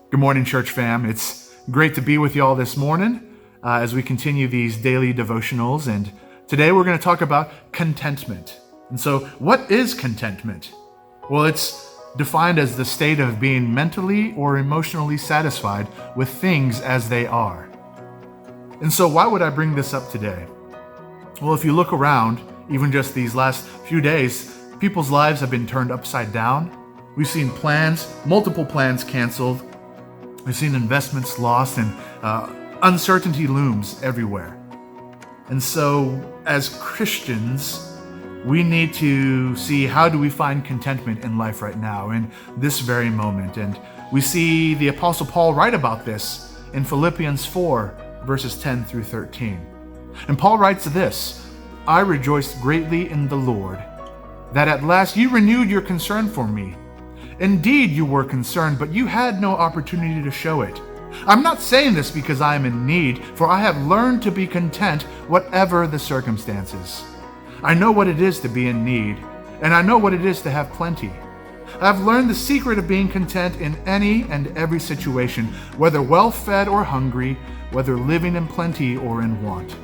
Good morning, church fam. It's great to be with you all this morning as we continue these daily devotionals. And today we're going to talk about contentment. And so, what is contentment? Well, it's defined as the state of being mentally or emotionally satisfied with things as they are. And so, why would I bring this up today? Well, if you look around, even just these last few days, people's lives have been turned upside down. We've seen multiple plans canceled. We've seen investments lost, and uncertainty looms everywhere. And so, as Christians, we need to see, how do we find contentment in life right now, in this very moment? And we see the Apostle Paul write about this in Philippians 4, verses 10 through 13. And Paul writes this: "I rejoiced greatly in the Lord, that at last you renewed your concern for me. Indeed, you were concerned, but you had no opportunity to show it. I'm not saying this because I am in need, for I have learned to be content whatever the circumstances. I know what it is to be in need, and I know what it is to have plenty. I've learned the secret of being content in any and every situation, whether well-fed or hungry, whether living in plenty or in want.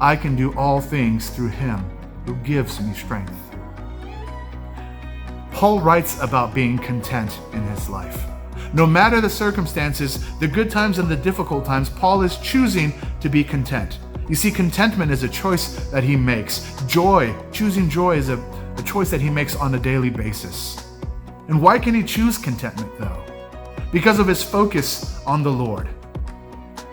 I can do all things through Him who gives me strength." Paul writes about being content in his life. No matter the circumstances, the good times and the difficult times, Paul is choosing to be content. You see, contentment is a choice that he makes. Choosing joy is a choice that he makes on a daily basis. And why can he choose contentment though? Because of his focus on the Lord.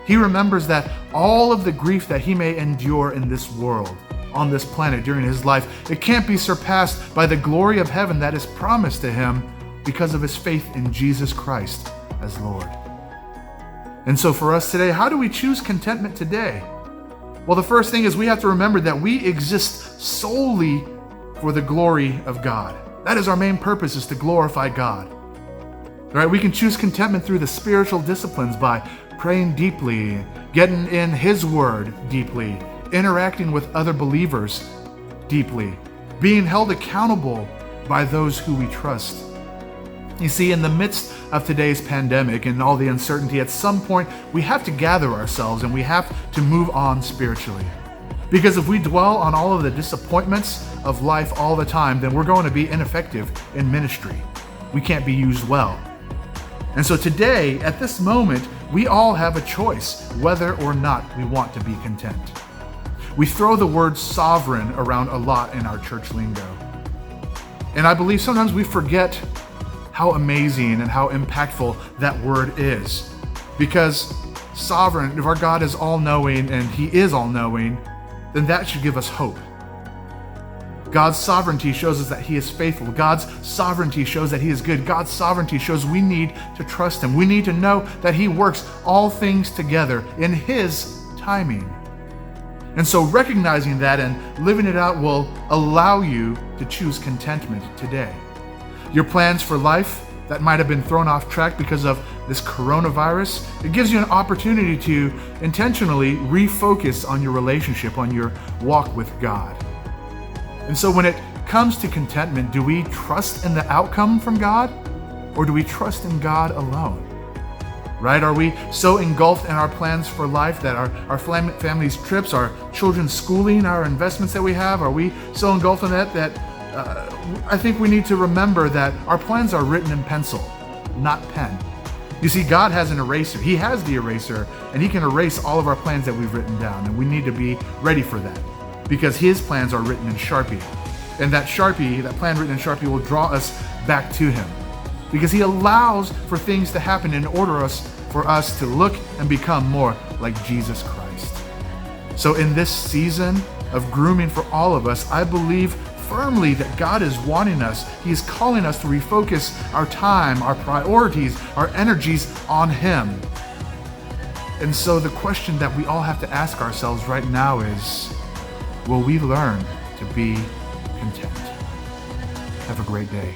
He remembers that all of the grief that he may endure in this world, on this planet during his life, it can't be surpassed by the glory of heaven that is promised to him because of his faith in Jesus Christ as Lord. And so for us today, how do we choose contentment today? Well, the first thing is we have to remember that we exist solely for the glory of God. That is our main purpose, is to glorify God. Right? We can choose contentment through the spiritual disciplines by praying deeply, getting in His Word deeply, interacting with other believers deeply, being held accountable by those who we trust. You see, in the midst of today's pandemic and all the uncertainty, at some point we have to gather ourselves and we have to move on spiritually. Because if we dwell on all of the disappointments of life all the time, then we're going to be ineffective in ministry. We can't be used well. And so today, at this moment, we all have a choice whether or not we want to be content. We throw the word sovereign around a lot in our church lingo. And I believe sometimes we forget how amazing and how impactful that word is. Because sovereign, if our God is all-knowing and He is all-knowing, then that should give us hope. God's sovereignty shows us that He is faithful. God's sovereignty shows that He is good. God's sovereignty shows we need to trust Him. We need to know that He works all things together in His timing. And so recognizing that and living it out will allow you to choose contentment today. Your plans for life that might have been thrown off track because of this coronavirus, it gives you an opportunity to intentionally refocus on your relationship, on your walk with God. And so when it comes to contentment, do we trust in the outcome from God, or do we trust in God alone? Right? Are we so engulfed in our plans for life that our family's trips, our children's schooling, our investments that we have, are we so engulfed in that I think we need to remember that our plans are written in pencil, not pen. You see, God has an eraser. He has the eraser, and He can erase all of our plans that we've written down, and we need to be ready for that because His plans are written in Sharpie. And that plan written in Sharpie will draw us back to Him, because He allows for things to happen in order for us to look and become more like Jesus Christ. So in this season of grooming for all of us, I believe firmly that God is wanting us. He is calling us to refocus our time, our priorities, our energies on Him. And so the question that we all have to ask ourselves right now is, will we learn to be content? Have a great day.